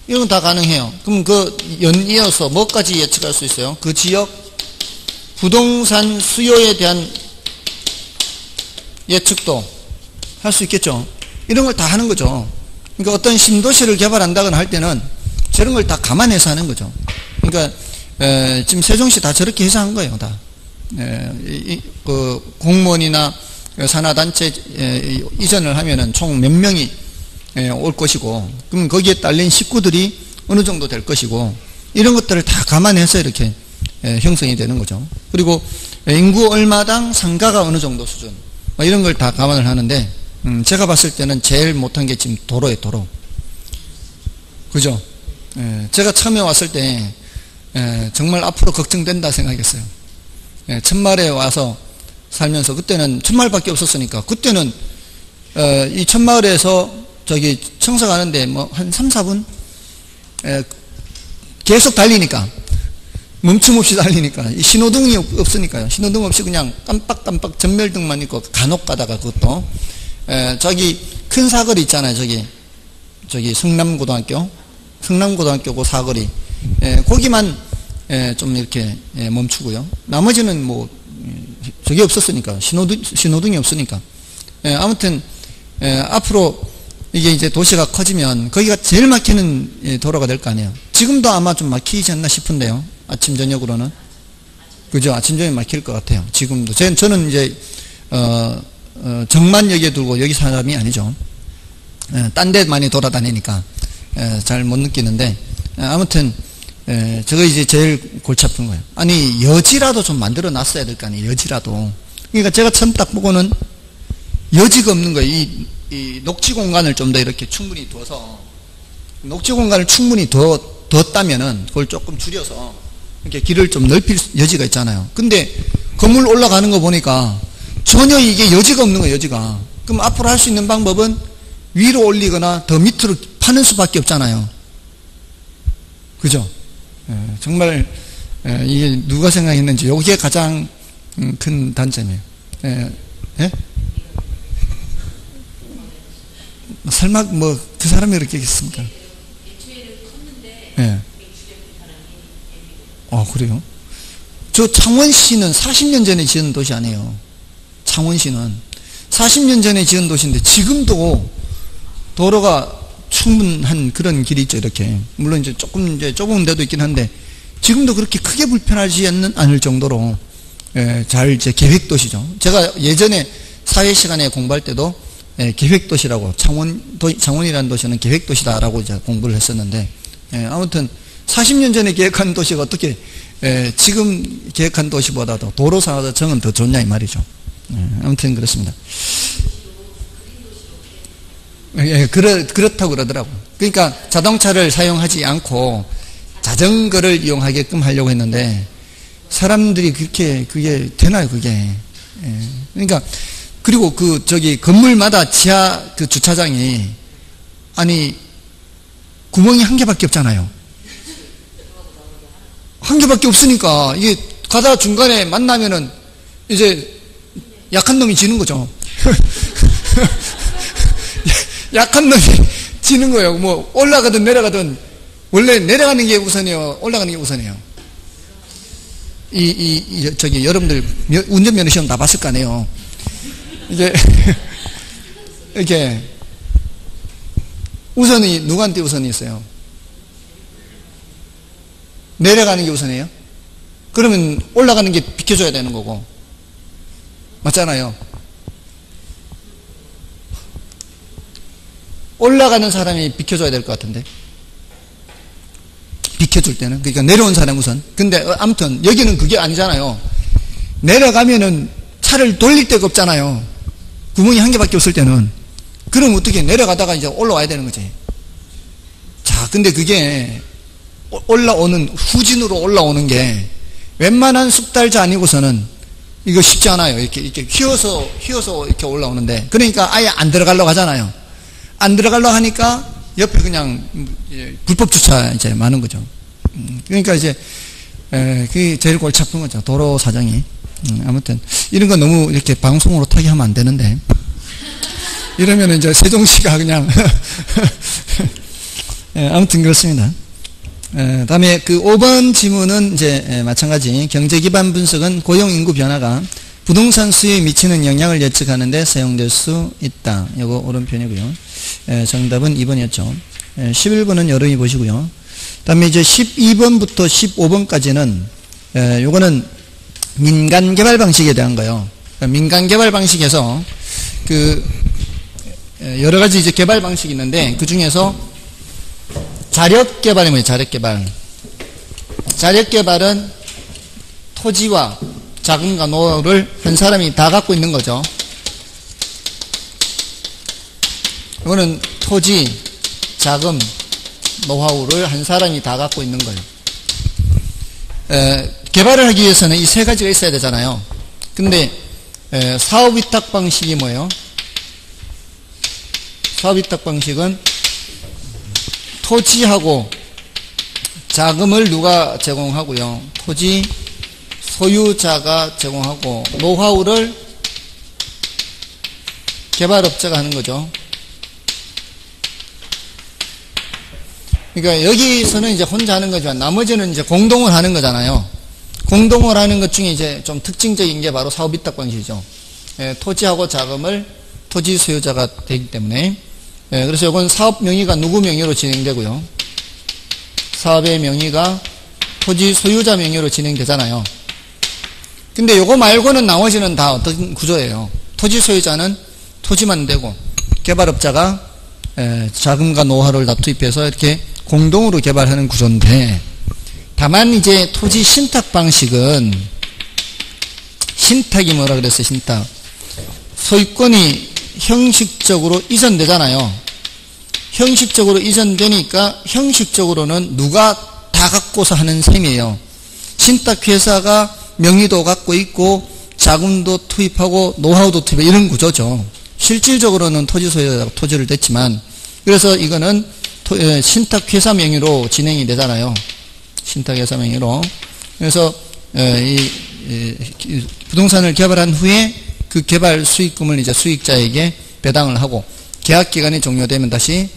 이런 건 다 가능해요. 그럼 그 연이어서 뭐까지 예측할 수 있어요? 그 지역 부동산 수요에 대한 예측도 할 수 있겠죠. 이런 걸 다 하는 거죠. 그러니까 어떤 신도시를 개발한다거나 할 때는 저런 걸 다 감안해서 하는 거죠. 그러니까 지금 세종시 다 저렇게 해서 한 거예요. 다. 그 공무원이나 산하단체 이전을 하면은 총 몇 명이 올 것이고, 그럼 거기에 딸린 식구들이 어느 정도 될 것이고, 이런 것들을 다 감안해서 이렇게 형성이 되는 거죠. 그리고 인구 얼마당 상가가 어느 정도 수준, 이런 걸 다 감안을 하는데, 제가 봤을 때는 제일 못한 게 지금 도로예요, 도로. 그죠? 제가 처음에 왔을 때 정말 앞으로 걱정된다 생각했어요. 천마을에 와서 살면서 그때는 천마을밖에 없었으니까, 그때는 이 천마을에서 저기 청사 가는데 뭐 한 3, 4분 계속 달리니까, 멈춤 없이 달리니까, 신호등이 없으니까요. 신호등 없이 그냥 깜빡깜빡 전멸등만 있고 간혹 가다가, 그것도 저기 큰 사거리 있잖아요. 저기 성남고등학교 그 사거리, 거기만 좀 이렇게 멈추고요. 나머지는 뭐 저게 없었으니까, 신호등이 없으니까. 아무튼 앞으로 이게 이제 도시가 커지면 거기가 제일 막히는 도로가 될 거 아니에요. 지금도 아마 좀 막히지 않나 싶은데요. 아침 저녁으로는. 그죠? 아침 저녁에 막힐 것 같아요. 지금도. 저는 이제 정만역에 두고 여기 사람이 아니죠. 딴 데 많이 돌아다니니까 잘 못 느끼는데, 아무튼 저거 이제 제일 골치 아픈 거예요. 아니, 여지라도 좀 만들어 놨어야 될 거 아니에요. 여지라도. 그러니까 제가 처음 딱 보고는 여지가 없는 거예요. 이 녹지 공간을 좀 더 이렇게 충분히 둬서, 녹지 공간을 충분히 뒀다면은 그걸 조금 줄여서 이렇게 길을 좀 넓힐 여지가 있잖아요. 근데 건물 올라가는 거 보니까 전혀 이게 여지가 없는 거예요, 여지가. 그럼 앞으로 할 수 있는 방법은 위로 올리거나 더 밑으로 파는 수밖에 없잖아요. 그죠? 정말 이게 누가 생각했는지 이게 가장 큰 단점이에요. 예? 설마 뭐 그 사람이 이렇게 했습니까? 예. 그래요? 저 창원시는 40년 전에 지은 도시 아니에요. 창원시는 40년 전에 지은 도시인데 지금도 도로가 충분한 그런 길이 있죠, 이렇게. 물론 이제 조금 좁은 데도 있긴 한데 지금도 그렇게 크게 불편하지 않을 정도로 잘 이제 계획도시죠. 제가 예전에 사회 시간에 공부할 때도 계획도시라고 창원이라는 도시는 계획도시다라고 이제 공부를 했었는데 아무튼 40년 전에 계획한 도시가 어떻게 지금 계획한 도시보다도 도로상정은 더 좋냐 이 말이죠. 아무튼 그렇습니다. 그렇다고 그러더라고. 그러니까 자동차를 사용하지 않고 자전거를 이용하게끔 하려고 했는데 사람들이 그게 되나요, 그게? 그러니까 그리고 건물마다 지하 그 주차장이 아니 구멍이 한 개밖에 없잖아요. 한 개밖에 없으니까 이게 가다 중간에 만나면은 이제 약한 놈이 지는 거죠. 약한 놈이 지는 거예요. 뭐 올라가든 내려가든 원래 내려가는 게 우선이요, 올라가는 게 우선이에요. 여러분들 운전면허 시험 다 봤을 거 아니에요. 이게 우선이 누구한테 우선이 있어요? 내려가는 게 우선이에요? 그러면 올라가는 게 비켜줘야 되는 거고 맞잖아요. 올라가는 사람이 비켜줘야 될 것 같은데 비켜줄 때는 그러니까 내려온 사람 우선. 근데 아무튼 여기는 그게 아니잖아요. 내려가면은 차를 돌릴 데가 없잖아요. 구멍이 한 개밖에 없을 때는. 그럼 어떻게 내려가다가 이제 올라와야 되는 거지. 자, 근데 그게 후진으로 올라오는 게 웬만한 숙달자 아니고서는 이거 쉽지 않아요. 이렇게 휘어서 이렇게 올라오는데. 그러니까 아예 안 들어가려고 하잖아요. 안 들어가려고 하니까 옆에 그냥 불법 주차 이제 많은 거죠. 그러니까 이제 그게 제일 골치 아픈 거죠. 도로 사정이. 아무튼 이런 거 너무 이렇게 방송으로 타게 하면 안 되는데 이러면 이제 세종시가 그냥 아무튼 그렇습니다. 다음에 그 5번 지문은 이제 마찬가지 경제 기반 분석은 고용 인구 변화가 부동산 수요에 미치는 영향을 예측하는 데 사용될 수 있다. 이거 오른편이고요. 정답은 2번이었죠. 11번은 여러분이 보시고요. 다음에 이제 12번부터 15번까지는 요거는 민간 개발 방식에 대한 거예요. 민간 개발 방식에서 여러 가지 이제 개발 방식이 있는데 그 중에서 자력 개발이 뭐예요? 자력 개발. 자력 개발은 토지와 자금과 노후를 한 사람이 다 갖고 있는 거죠. 이거는 토지, 자금, 노하우를 한 사람이 다 갖고 있는 거예요. 개발을 하기 위해서는 이 세 가지가 있어야 되잖아요. 근데 사업위탁 방식이 뭐예요? 사업위탁 방식은 토지하고 자금을 누가 제공하고요. 토지 소유자가 제공하고 노하우를 개발업자가 하는 거죠. 그러니까 여기서는 이제 혼자 하는 거지만 나머지는 이제 공동을 하는 거잖아요. 공동을 하는 것 중에 이제 좀 특징적인 게 바로 사업위탁 방식이죠. 토지하고 자금을 토지 소유자가 되기 때문에 그래서 이건 사업 명의가 누구 명의로 진행되고요. 사업의 명의가 토지 소유자 명의로 진행되잖아요. 근데 요거 말고는 나머지는 다 어떤 구조예요. 토지 소유자는 토지만 되고 개발업자가 자금과 노하우를 다 투입해서 이렇게 공동으로 개발하는 구조인데 다만 이제 토지 신탁 방식은 신탁이 뭐라 그랬어요? 신탁. 소유권이 형식적으로 이전되잖아요. 형식적으로 이전되니까 형식적으로는 누가 다 갖고서 하는 셈이에요. 신탁회사가 명의도 갖고 있고 자금도 투입하고 노하우도 투입하고 이런 구조죠. 실질적으로는 토지 소유자가 토지를 댔지만 그래서 이거는 신탁회사 명의로 진행이 되잖아요. 신탁회사 명의로. 그래서 부동산을 개발한 후에 그 개발 수익금을 이제 수익자에게 배당을 하고 계약 기간이 종료되면 다시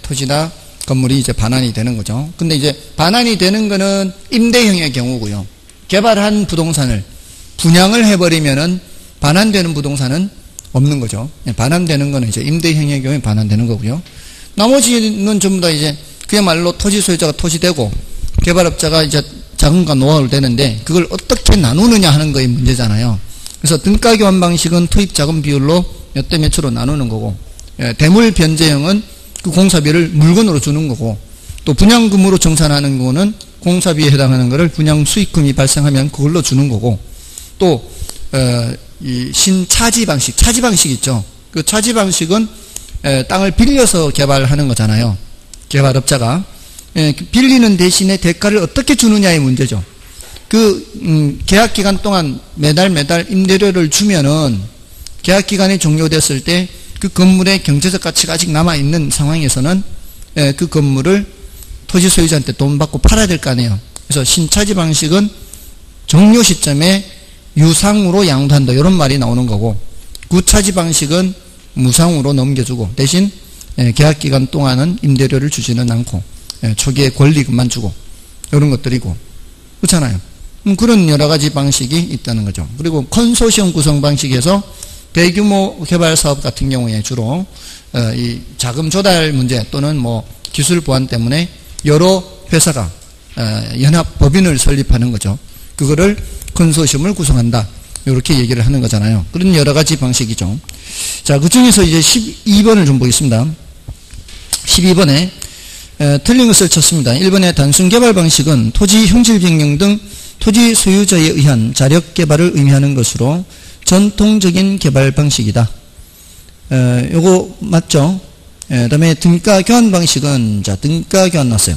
토지나 건물이 이제 반환이 되는 거죠. 근데 이제 반환이 되는 거는 임대형의 경우고요. 개발한 부동산을 분양을 해버리면은 반환되는 부동산은 없는 거죠. 반환되는 거는 이제 임대형의 경우에 반환되는 거고요. 나머지는 전부 다 이제 그야말로 토지 소유자가 토지되고 개발업자가 이제 자금과 노하우를 되는데 그걸 어떻게 나누느냐 하는 거의 문제잖아요. 그래서 등가 교환 방식은 투입 자금 비율로 몇 대 몇으로 나누는 거고, 대물 변제형은 그 공사비를 물건으로 주는 거고, 또 분양금으로 정산하는 거는 공사비에 해당하는 거를 분양 수익금이 발생하면 그걸로 주는 거고, 또 이 신차지 방식, 차지 방식 있죠. 그 차지 방식은 땅을 빌려서 개발하는 거잖아요. 개발업자가 빌리는 대신에 대가를 어떻게 주느냐의 문제죠. 그 계약 기간 동안 매달 임대료를 주면은 계약 기간이 종료됐을 때 그 건물의 경제적 가치가 아직 남아 있는 상황에서는 그 건물을 토지 소유자한테 돈 받고 팔아야 될 거 아니에요. 그래서 신차지 방식은 종료 시점에 유상으로 양도한다 이런 말이 나오는 거고, 구차지 방식은 무상으로 넘겨주고 대신 계약 기간 동안은 임대료를 주지는 않고 초기에 권리금만 주고 이런 것들이고, 그렇잖아요. 그런 여러 가지 방식이 있다는 거죠. 그리고 컨소시엄 구성 방식에서 대규모 개발 사업 같은 경우에 주로 이 자금 조달 문제 또는 뭐 기술 보완 때문에 여러 회사가 연합 법인을 설립하는 거죠. 그거를 컨소시엄을 구성한다 이렇게 얘기를 하는 거잖아요. 그런 여러 가지 방식이죠. 자, 그 중에서 이제 12번을 좀 보겠습니다. 12번에 틀린 것을 쳤습니다. 1번의 단순 개발 방식은 토지 형질 변경 등 토지 소유자에 의한 자력 개발을 의미하는 것으로 전통적인 개발 방식이다. 요거 맞죠? 그다음에 등가 교환 방식은, 자, 등가 교환 나왔어요.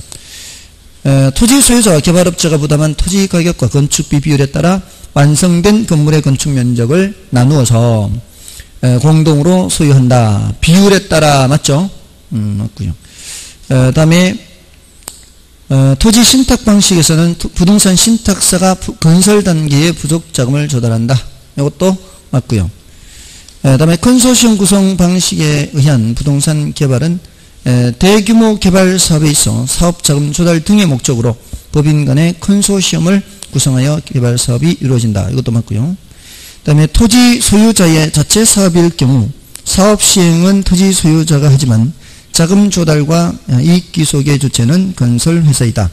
토지 소유자와 개발업자가 부담한 토지 가격과 건축비 비율에 따라 완성된 건물의 건축 면적을 나누어서 공동으로 소유한다. 비율에 따라 맞죠? 맞고요. 그다음에 토지 신탁 방식에서는 부동산 신탁사가 건설 단계에 부족 자금을 조달한다. 이것도 맞고요. 그다음에 컨소시엄 구성 방식에 의한 부동산 개발은 대규모 개발 사업에 있어 사업 자금 조달 등의 목적으로 법인 간의 컨소시엄을 구성하여 개발 사업이 이루어진다. 이것도 맞고요. 그다음에 토지 소유자의 자체 사업일 경우 사업 시행은 토지 소유자가 하지만 자금 조달과 이익 기속의 주체는 건설 회사이다.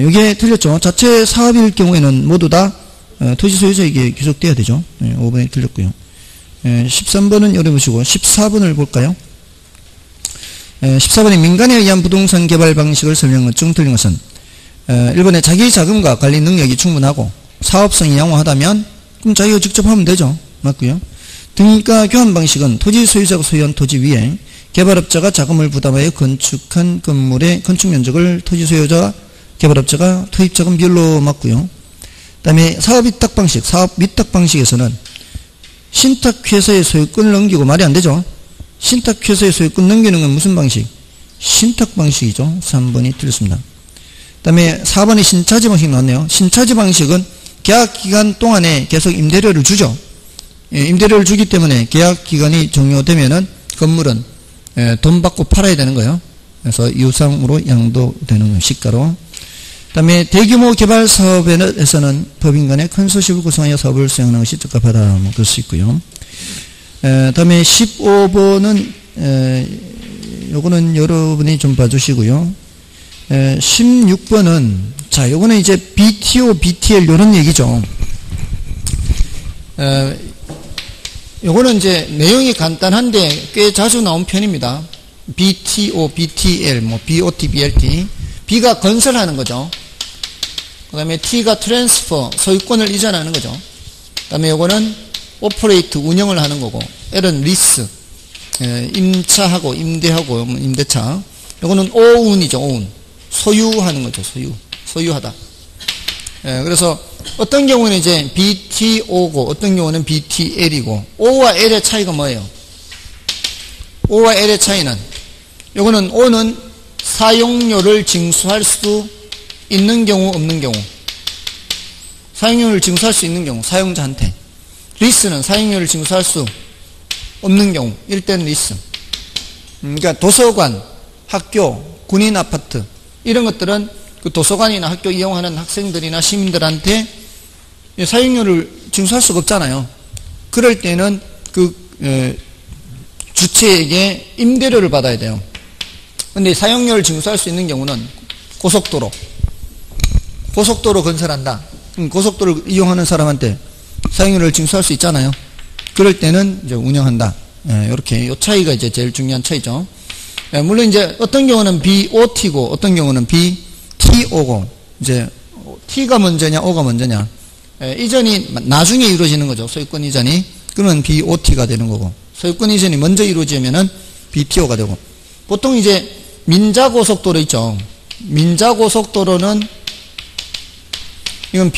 이게 틀렸죠. 자체 사업일 경우에는 모두 다 토지 소유자에게 귀속돼야 되죠. 5번이 틀렸고요. 13번은 어려우시고 14번을 볼까요? 14번에 민간에 의한 부동산 개발 방식을 설명한 것 중 틀린 것은 1번에 자기 자금과 관리 능력이 충분하고 사업성이 양호하다면 그럼 자기가 직접 하면 되죠. 맞고요. 등가 교환 방식은 토지 소유자가 소유한 토지 위에 개발업자가 자금을 부담하여 건축한 건물의 건축 면적을 토지 소유자 개발업자가 투입 자금 비율로 맞고요. 그 다음에 사업 위탁 방식, 사업 위탁 방식에서는 신탁회사의 소유권을 넘기고, 말이 안 되죠. 신탁회사의 소유권 넘기는 건 무슨 방식? 신탁 방식이죠. 3번이 틀렸습니다. 그 다음에 4번에 신차지 방식 나왔네요. 신차지 방식은 계약 기간 동안에 계속 임대료를 주죠. 임대료를 주기 때문에 계약 기간이 종료되면은 건물은 돈 받고 팔아야 되는 거예요. 그래서 유상으로 양도되는 시가로. 그 다음에 대규모 개발 사업에서는 법인 간의 컨소시엄을 구성하여 사업을 수행하는 것이 적합하다. 뭐 그럴 수 있고요. 그 다음에 15번은 요거는 여러분이 좀 봐주시고요. 16번은 자, 요거는 이제 BTO, BTL 요런 얘기죠. 요거는 이제 내용이 간단한데 꽤 자주 나온 편입니다. BTO, BTL, 뭐 BOT, BLT. B가 건설하는 거죠. 그 다음에 T가 트랜스퍼, 소유권을 이전하는 거죠. 그 다음에 요거는 오퍼레이트, 운영을 하는 거고, L은 리스, 임차하고 임대하고 임대차. 요거는 오운이죠. 오운, 소유하는 거죠. 소유하다. 그래서 어떤 경우는 이제 BTO고 어떤 경우는 BTL이고, O와 L의 차이가 뭐예요? O와 L의 차이는, 요거는 O는 사용료를 징수할 수 있는 경우 없는 경우, 사용료를 징수할 수 있는 경우 사용자한테, 리스는 사용료를 징수할 수 없는 경우, 일대는 리스. 그러니까 도서관, 학교, 군인 아파트 이런 것들은 그 도서관이나 학교 이용하는 학생들이나 시민들한테 사용료를 징수할 수가 없잖아요. 그럴 때는 그 주체에게 임대료를 받아야 돼요. 근데 사용료를 징수할 수 있는 경우는 고속도로 건설한다. 고속도로를 이용하는 사람한테 사용료를 징수할 수 있잖아요. 그럴 때는 이제 운영한다. 이렇게 요 차이가 이제 제일 중요한 차이죠. 물론 이제 어떤 경우는 BOT고 어떤 경우는 BTO고 이제 T가 먼저냐 O가 먼저냐 이전이 나중에 이루어지는 거죠. 소유권 이전이. 그러면 BOT가 되는 거고 소유권 이전이 먼저 이루어지면은 BTO가 되고 보통 이제 민자고속도로 있죠. 민자고속도로는 이건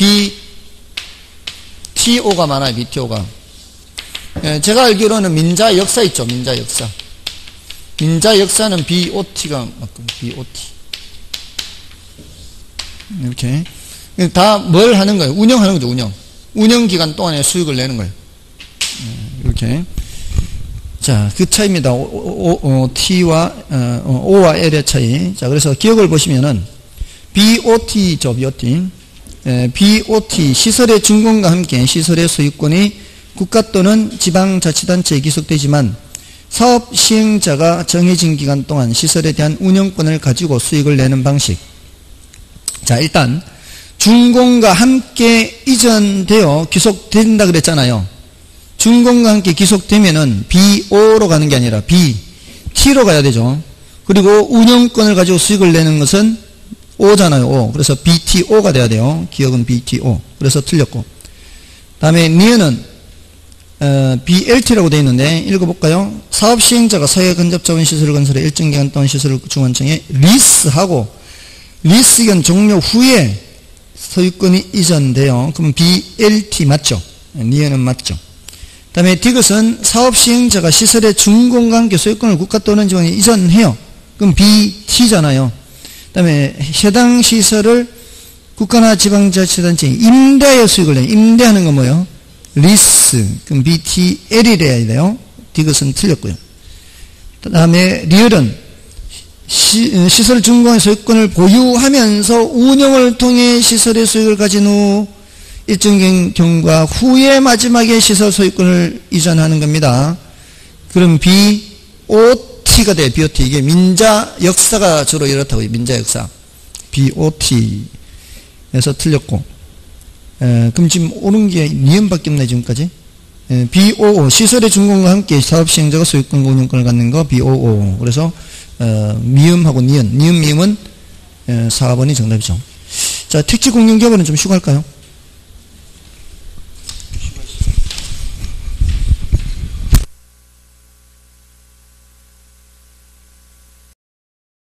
BTO가 많아요. BTO가. 제가 알기로는 민자 역사 있죠. 민자 역사. 민자 역사는 BOT가 맞고 BOT. 이렇게. 다 뭘 하는 거예요? 운영하는 거죠. 운영 기간 동안에 수익을 내는 거예요. 이렇게. 자, 그 차이입니다. T와 O와 L의 차이. 자, 그래서 기억을 보시면은 BOT죠. BOT 시설의 준공과 함께 시설의 소유권이 국가 또는 지방자치단체에 기속되지만 사업 시행자가 정해진 기간 동안 시설에 대한 운영권을 가지고 수익을 내는 방식. 자, 일단 준공과 함께 이전되어 기속된다 그랬잖아요. 준공과 함께 기속되면은 BO로 가는 게 아니라 BT로 가야 되죠. 그리고 운영권을 가지고 수익을 내는 것은 O잖아요. O. 그래서 BTO가 돼야 돼요. 기억은 BTO. 그래서 틀렸고. 다음에 니은은 BLT라고 되어 있는데 읽어볼까요? 사업 시행자가 사회 근접자원 시설을 건설해 일정 기간 동안 시설을 중원청에 리스하고 리스 기간 종료 후에 소유권이 이전돼요. 그럼 BLT 맞죠? 니은은 맞죠? 다음에 디귿은 사업 시행자가 시설의 준공과 함께 소유권을 국가 또는 지방에 이전해요. 그럼 BT잖아요. 다음에 해당 시설을 국가나 지방자치단체에 임대하여 수익을 내요. 임대하는 건 뭐예요? 리스. 그럼 BTL이래야 돼요. 디귿은 틀렸고요. 그 다음에 리을은 시설 준공의 소유권을 보유하면서 운영을 통해 시설의 수익을 가진 후 일정 경과 후에 마지막에 시설 소유권을 이전하는 겁니다. 그럼 BOT가 돼요. BOT. 이게 민자 역사가 주로 이렇다고 해요. 민자 역사. BOT에서 틀렸고. 그럼 지금 옳은 게 니은밖에 없네, 지금까지. BOO. 시설의 준공과 함께 사업 시행자가 소유권과 운영권을 갖는 거 BOO. 그래서 미음하고 니은. 니은 미음은 4번이 정답이죠. 자, 택지 공영 기업은 좀 쉬고 할까요?